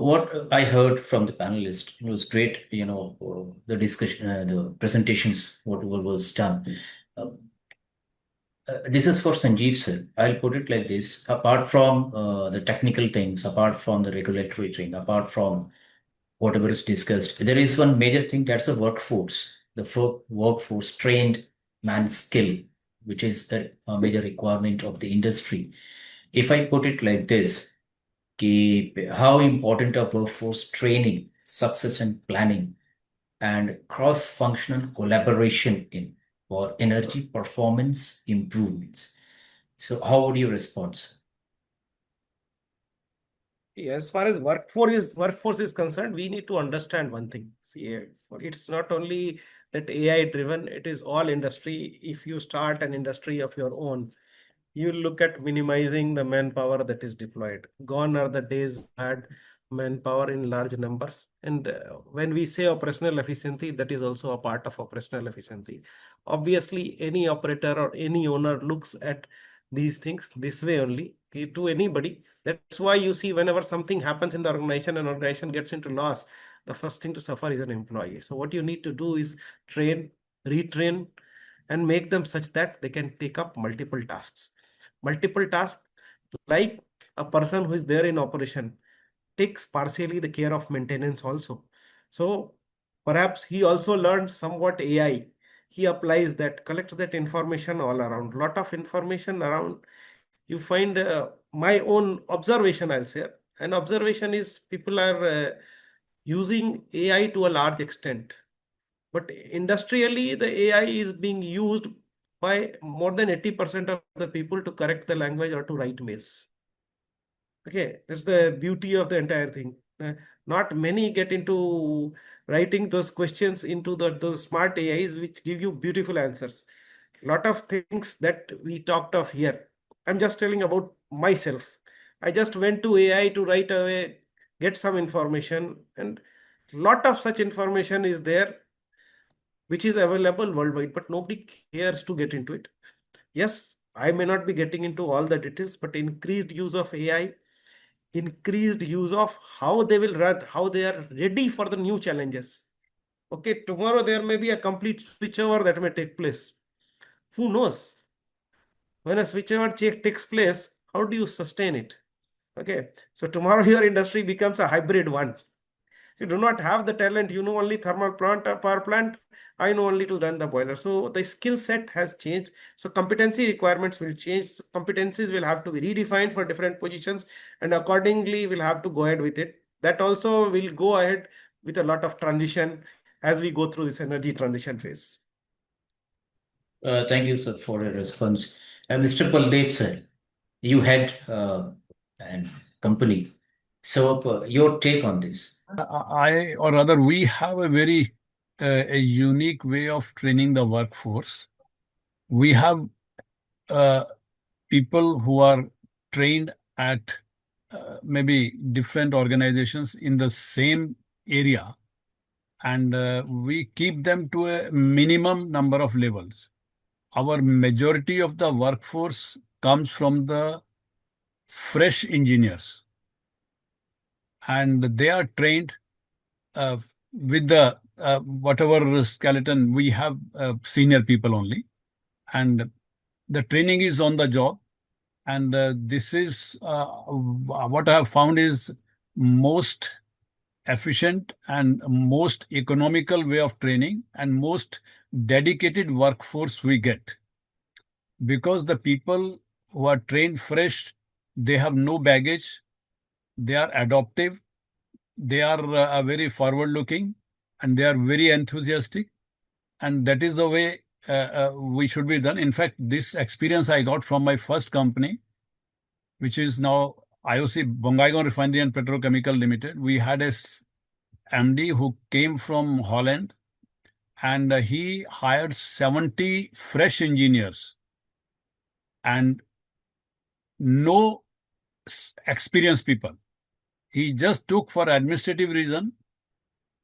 what I heard from the panelist was great. The discussion, the presentations, whatever was done. Uh, this is for Sanjeev sir. I'll put it like this: apart from the technical things, apart from the regulatory thing, apart from whatever is discussed, there is one major thing, that's a workforce, the workforce trained man skill, which is a major requirement of the industry. If I put it like this, how important are workforce training, succession planning, and cross-functional collaboration in for energy performance improvements. So how would you respond, sir? As far as workforce is concerned, we need to understand one thing. See, it's not only that AI driven, it is all industry. If you start an industry of your own, you look at minimizing the manpower that is deployed. Gone are the days had manpower in large numbers. And when we say operational efficiency, that is also a part of operational efficiency. Obviously, any operator or any owner looks at these things this way only, okay, to anybody. That's why you see whenever something happens in the organization and organization gets into loss, the first thing to suffer is an employee. So what you need to do is train, retrain, and make them such that they can take up multiple tasks. Multiple tasks, like a person who is there in operation takes partially the care of maintenance also. So perhaps he also learned somewhat AI. He applies that, collects that information all around, lot of information around. You find my own observation, I'll say. An observation is people are using AI to a large extent, but industrially the AI is being used by more than 80% of the people to correct the language or to write mails. Okay, that's the beauty of the entire thing. Not many get into writing those questions into those smart AIs which give you beautiful answers. Lot of things that we talked of here. I'm just telling about myself. I just went to AI to write away, get some information, and lot of such information is there which is available worldwide, but nobody cares to get into it. Yes, I may not be getting into all the details, but increased use of AI, increased use of how they will run, how they are ready for the new challenges. Okay, tomorrow there may be a complete switchover that may take place. Who knows? When a switchover takes place, how do you sustain it? Okay, so tomorrow your industry becomes a hybrid one. You do not have the talent, you know only thermal plant or power plant. I know only to run the boiler. So the skill set has changed. So competency requirements will change. Competencies will have to be redefined for different positions, and accordingly we'll have to go ahead with it. That also will go ahead with a lot of transition as we go through this energy transition phase. Thank you, sir, for your response. Mr. Baldev, sir, you had an company. So your take on this? Or rather, we have a very a unique way of training the workforce. We have uh, people who are trained at maybe different organizations in the same area, and we keep them to a minimum number of levels. Our majority of the workforce comes from the fresh engineers, and they are trained with the whatever skeleton we have, senior people only, and the training is on the job. And this is what I have found is most efficient and most economical way of training and most dedicated workforce we get, because the people who are trained fresh, they have no baggage, they are adaptive, they are very forward looking, and they are very enthusiastic, and that is the way we should be done. In fact, this experience I got from my first company, which is now IOC, Bongaigaon Refinery and Petrochemical Limited. We had a MD who came from Holland, and he hired 70 fresh engineers and no experienced people. He just took, for administrative reason,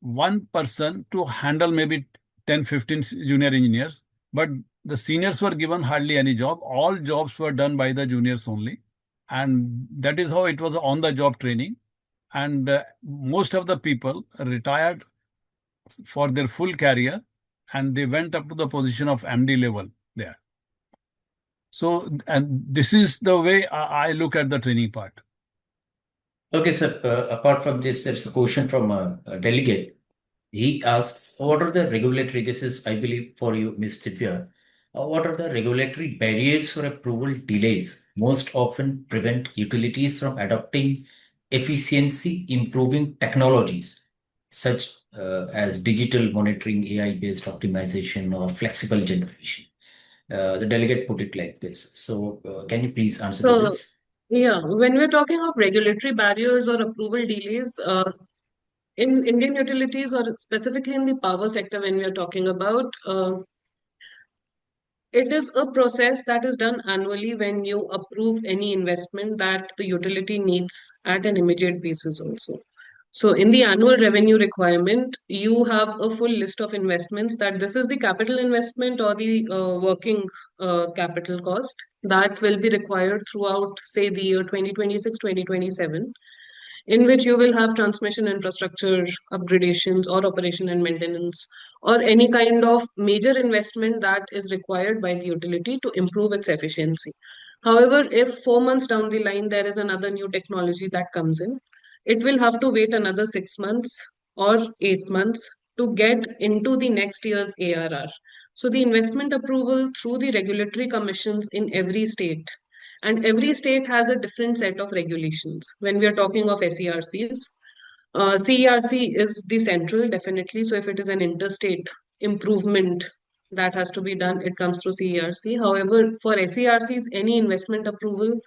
one person to handle maybe 10, 15 junior engineers, but the seniors were given hardly any job. All jobs were done by the juniors only. And that is how it was on the job training. and most of the people retired for their full career, and they went up to the position of MD level there. So, and this is the way I look at the training part. Okay, sir. Apart from this, there's a question from a delegate. He asks, what are the regulatory, this is, I believe, for you, Ms. Divya, what are the regulatory barriers or approval delays most often prevent utilities from adopting efficiency improving technologies such as digital monitoring, AI-based optimization, or flexible generation? The delegate put it like this. So, can you please answer to So, this? yeah, when we're talking of regulatory barriers or approval delays, in Indian utilities or specifically in the power sector, when we are talking about, it is a process that is done annually when you approve any investment that the utility needs at an immediate basis also. So in the annual revenue requirement, you have a full list of investments that this is the capital investment or the working capital cost that will be required throughout, say, the year 2026, 2027, in which you will have transmission infrastructure upgradations or operation and maintenance or any kind of major investment that is required by the utility to improve its efficiency. However, if 4 months down the line there is another new technology that comes in, it will have to wait another 6 months or 8 months to get into the next year's ARR. So the investment approval through the regulatory commissions in every state, and every state has a different set of regulations. When we are talking of SERCs, CERC is the central, definitely. So if it is an interstate improvement that has to be done, it comes through CERC. However, for SERCs, any investment approval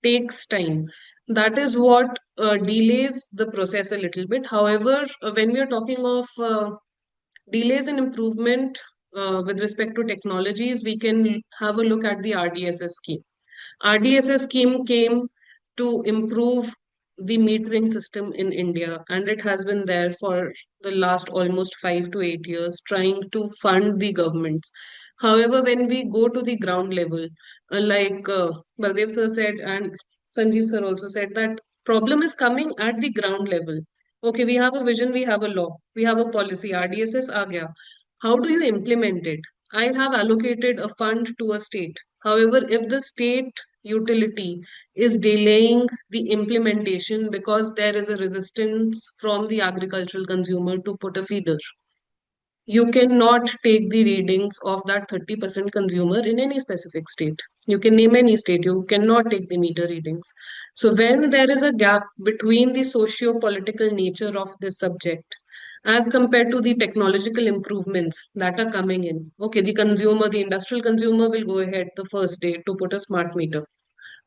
takes time. That is what delays the process a little bit. However, when we are talking of delays in improvement with respect to technologies, we can have a look at the RDSS scheme. RDSS scheme came to improve the metering system in India, and it has been there for the last almost 5 to 8 years, trying to fund the governments. However, when we go to the ground level, like Baldev sir said, and Sanjeev sir also said, that problem is coming at the ground level. Okay, we have a vision, we have a law, we have a policy, RDSS aa gaya. How do you implement it? I have allocated a fund to a state. However, if the state utility is delaying the implementation because there is a resistance from the agricultural consumer to put a feeder, you cannot take the readings of that 30% consumer in any specific state. You can name any state, you cannot take the meter readings. So when there is a gap between the socio-political nature of this subject as compared to the technological improvements that are coming in, okay, the consumer, the industrial consumer will go ahead the first day to put a smart meter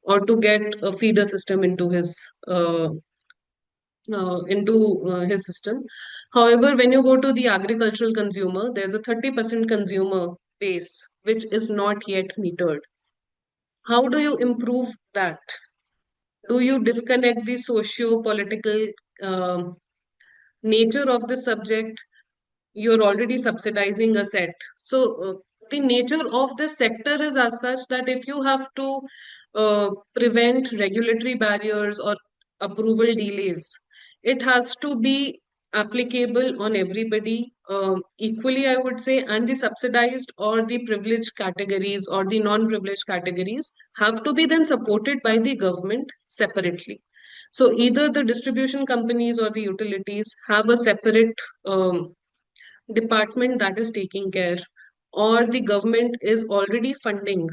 or to get a feeder system into his system. However, when you go to the agricultural consumer, there's a 30% consumer base which is not yet metered. How do you improve that? Do you disconnect the socio-political nature of the subject? You're already subsidizing a set. So the nature of this sector is as such that if you have to prevent regulatory barriers or approval delays, it has to be applicable on everybody equally, I would say, and the subsidized or the privileged categories or the non-privileged categories have to be then supported by the government separately. So either the distribution companies or the utilities have a separate department that is taking care, or the government is already funding,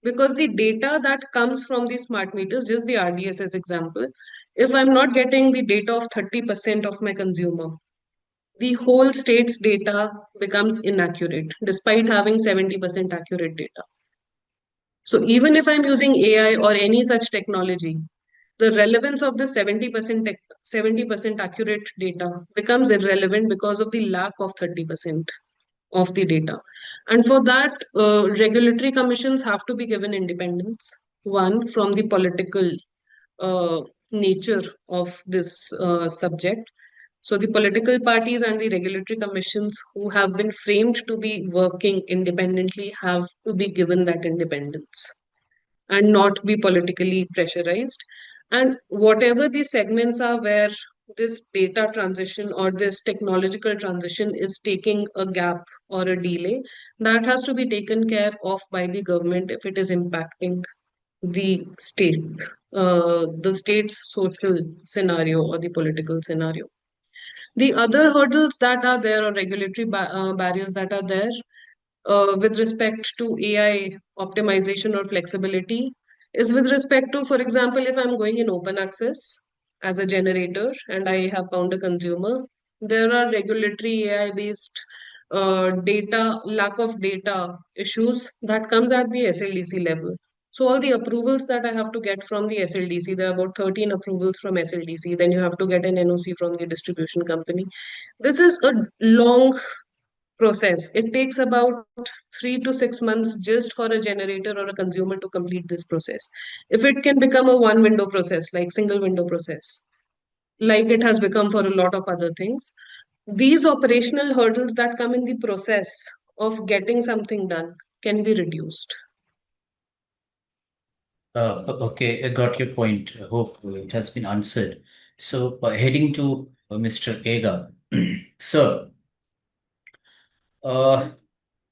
because the data that comes from the smart meters, just the RDSS example, if I'm not getting the data of 30% of my consumer, the whole state's data becomes inaccurate despite having 70% accurate data. So even if I'm using AI or any such technology, the relevance of the 70% accurate data becomes irrelevant because of the lack of 30% of the data. And for that, regulatory commissions have to be given independence, one, from the political uh, nature of this subject. So the political parties and the regulatory commissions who have been framed to be working independently have to be given that independence and not be politically pressurized. And whatever these segments are where this data transition or this technological transition is taking a gap or a delay, that has to be taken care of by the government if it is impacting the state's social scenario or the political scenario. The other hurdles that are there or regulatory barriers that are there with respect to AI optimization or flexibility is with respect to, for example, if I'm going in open access as a generator and I have found a consumer, there are regulatory AI based lack of data issues that comes at the SLDC level. So all the approvals that I have to get from the SLDC, there are about 13 approvals from SLDC. Then you have to get an NOC from the distribution company. This is a long process. It takes about 3 to 6 months just for a generator or a consumer to complete this process. If it can become a one window process, like single window process, like it has become for a lot of other things, these operational hurdles that come in the process of getting something done can be reduced. Okay, I got your point. I hope it has been answered. So, heading to Mr. Ega. Sir, uh,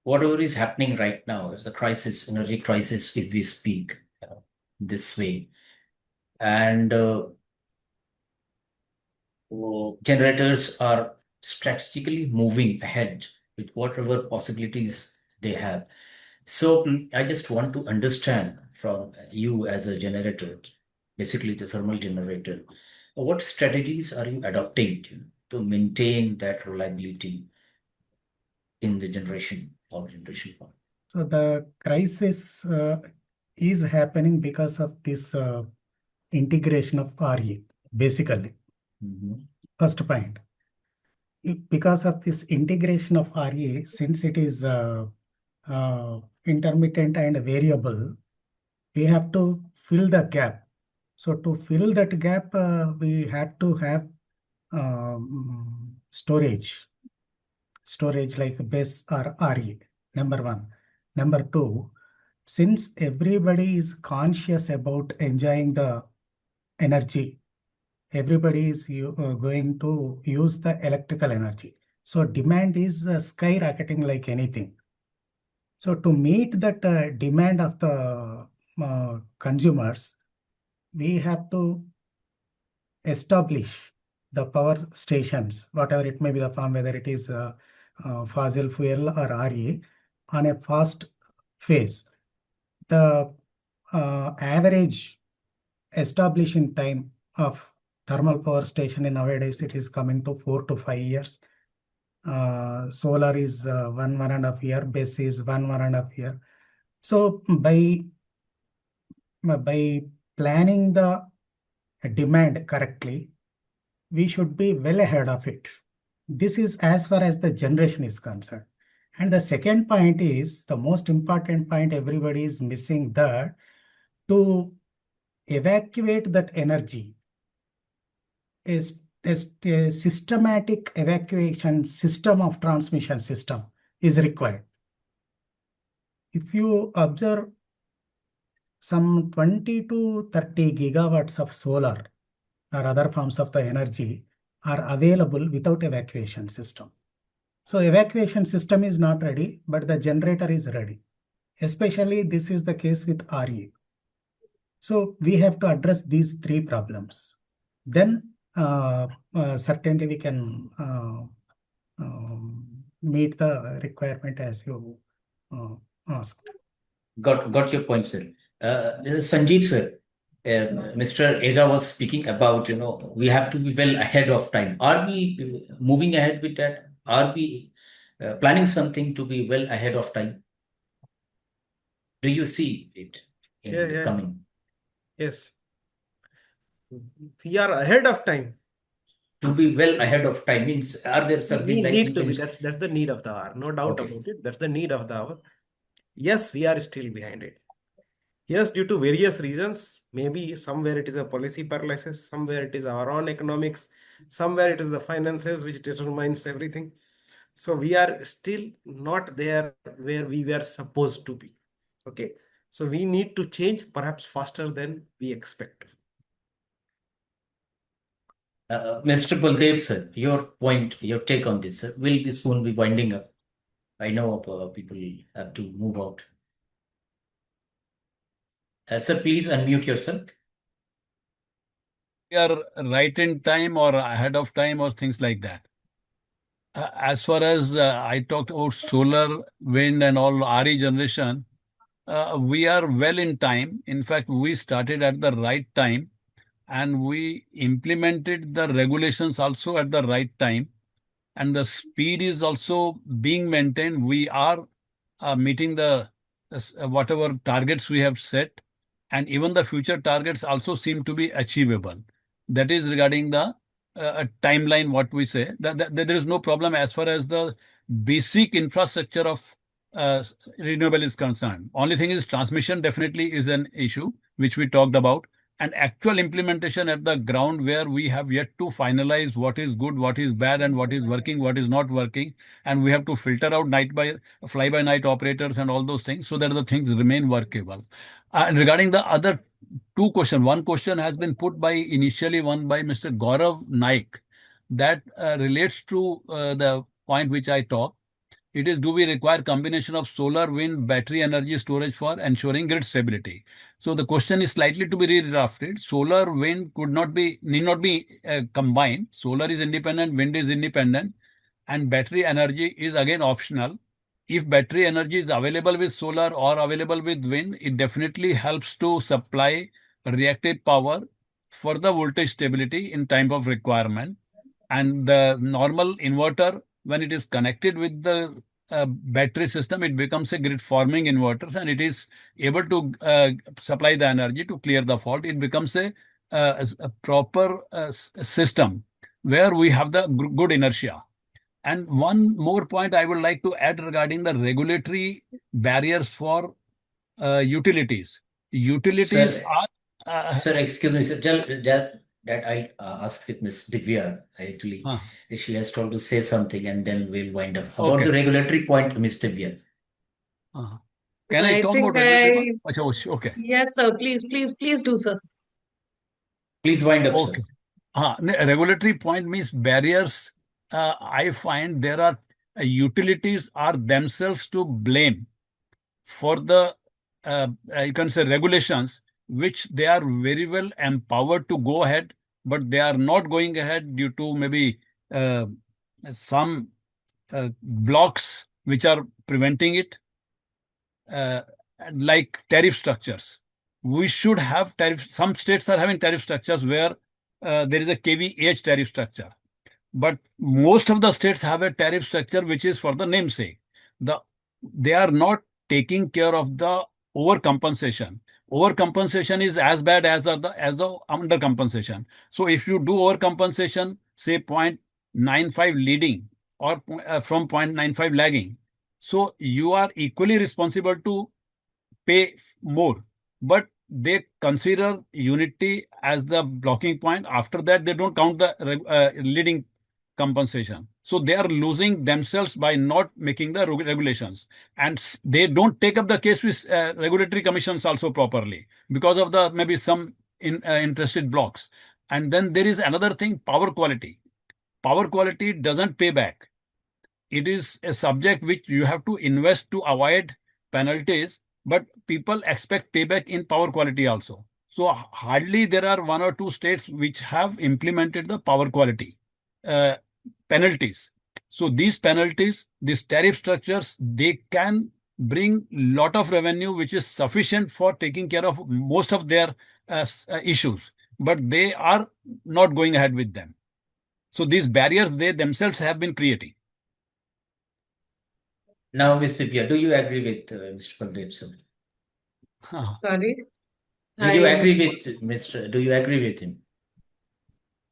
whatever is happening right now is the crisis, energy crisis, if we speak this way. And generators are strategically moving ahead with whatever possibilities they have. So I just want to understand from you as a generator, basically the thermal generator, what strategies are you adopting to maintain that reliability in the power generation part? So the crisis is happening because of this integration of RE, basically. Mhm. First point. Because of this integration of RE, since it is intermittent and variable, we have to fill the gap. So to fill that gap, we had to have storage like BESS or RE, number one. Number two, since everybody is conscious about enjoying the energy, everybody is going to use the electrical energy. So demand is skyrocketing like anything. So to meet that demand of the consumers, we have to establish the power stations, whatever it may be the form, whether it is fossil fuel or RE, on a fast phase. The average establishing time of thermal power station in nowadays, it is coming to 4 to 5 years. Solar is 1.5 year, BESS is 1.5 year. So by planning the demand correctly, we should be well ahead of it. This is as far as the generation is concerned. And the second point is the most important point everybody is missing, that to evacuate that energy is a systematic evacuation system of transmission system is required. If you observe, some 20 to 30 gigawatts of solar or other forms of the energy are available without evacuation system. So evacuation system is not ready, but the generator is ready. Especially this is the case with RE. So we have to address these three problems. Then certainly we can meet the requirement as you asked. Got your point, sir. Sanjeev, sir, Mr. Ega was speaking about, we have to be well ahead of time. Are we moving ahead with that? Are we planning something to be well ahead of time? Do you see it in the Yeah. coming? Yes. We are ahead of time. To be well ahead of time means, are there something We like need to be. That's the need of the hour. No doubt Okay. about it. That's the need of the hour. Yes, we are still behind it. Yes, due to various reasons. Maybe somewhere it is a policy paralysis, somewhere it is our own economics, somewhere it is the finances which determines everything. So we are still not there where we were supposed to be. Okay. So we need to change perhaps faster than we expect. Mr. Baldev, sir, your point, your take on this, sir, will be soon be winding up. I know people have to move out. Sir, please unmute yourself. We are right in time or ahead of time or things like that. As far as I talked about solar, wind, and all RE generation, we are well in time. In fact, we started at the right time and we implemented the regulations also at the right time. And the speed is also being maintained. We are meeting the whatever targets we have set, and even the future targets also seem to be achievable. That is regarding the timeline. What we say that there is no problem as far as the basic infrastructure of uh, renewable is concerned. Only thing is transmission definitely is an issue which we talked about, and actual implementation at the ground where we have yet to finalize what is good, what is bad, and what is working, what is not working, and we have to filter out night by fly by night operators and all those things so that the things remain workable. And regarding the other two questions, one question has been put by initially one by Mr. Gaurav Naik that relates to the point which I talked. It is, do we require combination of solar, wind, battery energy storage for ensuring grid stability? So the question is slightly to be redrafted. Solar, wind need not be combined. Solar is independent, wind is independent, and battery energy is again optional. If battery energy is available with solar or available with wind, it definitely helps to supply reactive power for the voltage stability in time of requirement. And the normal inverter, when it is connected with the battery system, it becomes a grid forming inverter and it is able to supply the energy to clear the fault. It becomes a proper system where we have the good inertia. And one more point I would like to add regarding the regulatory barriers for utilities. Utilities Sir, are sir, excuse me, sir. That I asked with Miss Divya. Actually, uh, she has told to say something, and then we'll wind up about the okay. regulatory point, Miss Divya. Uh, can I I talk think about regulatory one? Acha, okay. yes, sir. Please do, sir. Please wind up, sir. Okay. Regulatory point means barriers. I find there are utilities are themselves to blame for the you can say regulations which they are very well empowered to go ahead, but they are not going ahead due to maybe uh, some blocks which are preventing it, uh, like tariff structures. We should have tariff. Some states are having tariff structures where there is a KVH tariff structure, but most of the states have a tariff structure which is for the namesake. The They are not taking care of the overcompensation. Overcompensation is as bad as the undercompensation. So if you do overcompensation, say 0.95 leading or from 0.95 lagging, so you are equally responsible to pay more, but they consider unity as the blocking point. After that, they don't count the leading compensation. So they are losing themselves by not making the regulations, and they don't take up the case with regulatory commissions also properly because of the maybe some interested blocks. And then there is another thing: power quality. Power quality doesn't pay back. It is a subject which you have to invest to avoid penalties, but people expect payback in power quality also. So hardly there are one or two states which have implemented the power quality uh, penalties. So these penalties, these tariff structures, they can bring lot of revenue which is sufficient for taking care of most of their issues, but they are not going ahead with them. So these barriers they themselves have been creating. Now, Miss Divya, do you agree with Mr. Baldev, sir? Sorry, Do you I agree missed. with Mr. Do you agree with him?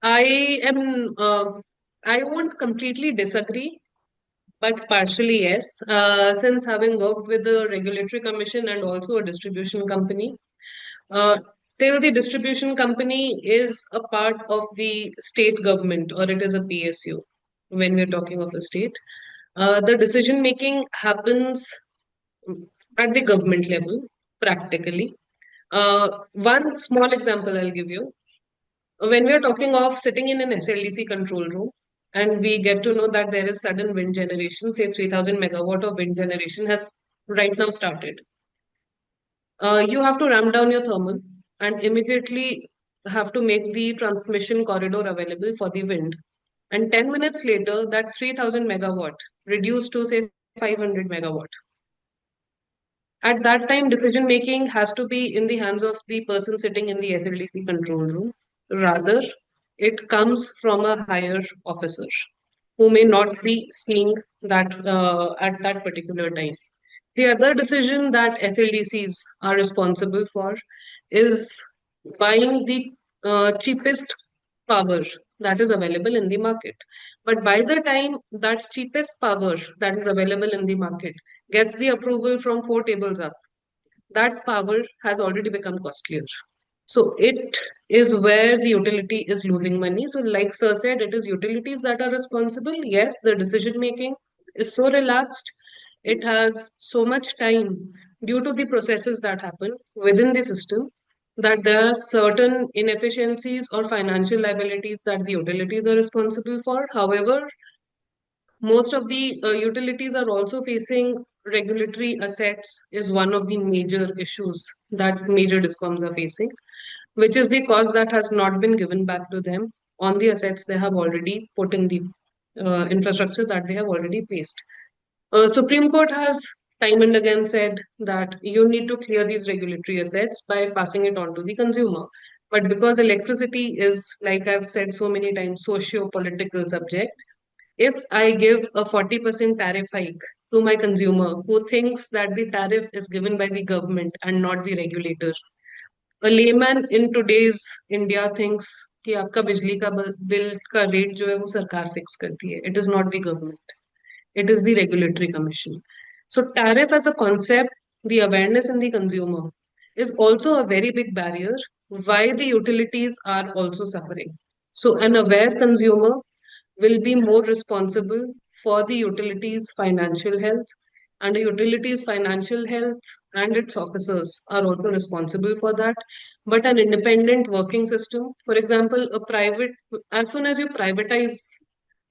I am. I won't completely disagree, but partially yes. Since having worked with the regulatory commission and also a distribution company, uh, till the distribution company is a part of the state government or it is a PSU. When we're talking of a state, the decision making happens at the government level, practically. One small example I'll give you. When we are talking of sitting in an SLDC control room and we get to know that there is sudden wind generation, say 3000 megawatt of wind generation has right now started, you have to ramp down your thermal and immediately have to make the transmission corridor available for the wind. And 10 minutes later, that 3000 megawatt reduced to say 500 megawatt. At that time, decision making has to be in the hands of the person sitting in the SLDC control room. Rather, it comes from a higher officer who may not be seeing that at that particular time. The other decision that FLDCs are responsible for is buying the cheapest power that is available in the market. But by the time that cheapest power that is available in the market gets the approval from four tables up, that power has already become costlier. So it is where the utility is losing money. So like Sir said, it is utilities that are responsible. Yes, the decision making is so relaxed. It has so much time due to the processes that happen within the system that there are certain inefficiencies or financial liabilities that the utilities are responsible for. However, most of the utilities are also facing regulatory assets is one of the major issues that major discoms are facing, which is the cost that has not been given back to them on the assets they have already put in the infrastructure that they have already placed. Supreme Court has time and again said that you need to clear these regulatory assets by passing it on to the consumer. But because electricity is, like I've said so many times, socio-political subject, if I give a 40% tariff hike to my consumer who thinks that the tariff is given by the government and not the regulator, a layman in today's India thinks कि आपका बिजली का bill का rate जो है वो सरकार fix करती है. It is not the government. It is the regulatory commission. So tariff as a concept, the awareness in the consumer is also a very big barrier why the utilities are also suffering. So an aware consumer will be more responsible for the utilities' financial health, and the utilities' financial health and its officers are also responsible for that. But an independent working system, for example, as soon as you privatize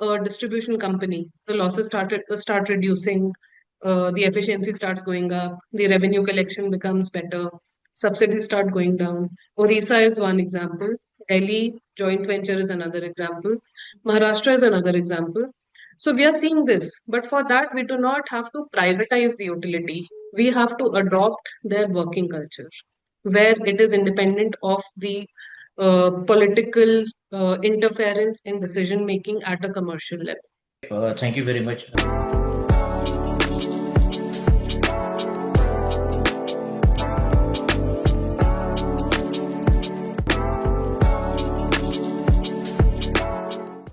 a distribution company, the losses start reducing, the efficiency starts going up, the revenue collection becomes better, subsidies start going down. Orissa is one example. Delhi joint venture is another example. Maharashtra is another example. So we are seeing this, but for that we do not have to privatize the utility. We have to adopt their working culture, where it is independent of the political interference in decision making at a commercial level. Thank you very much.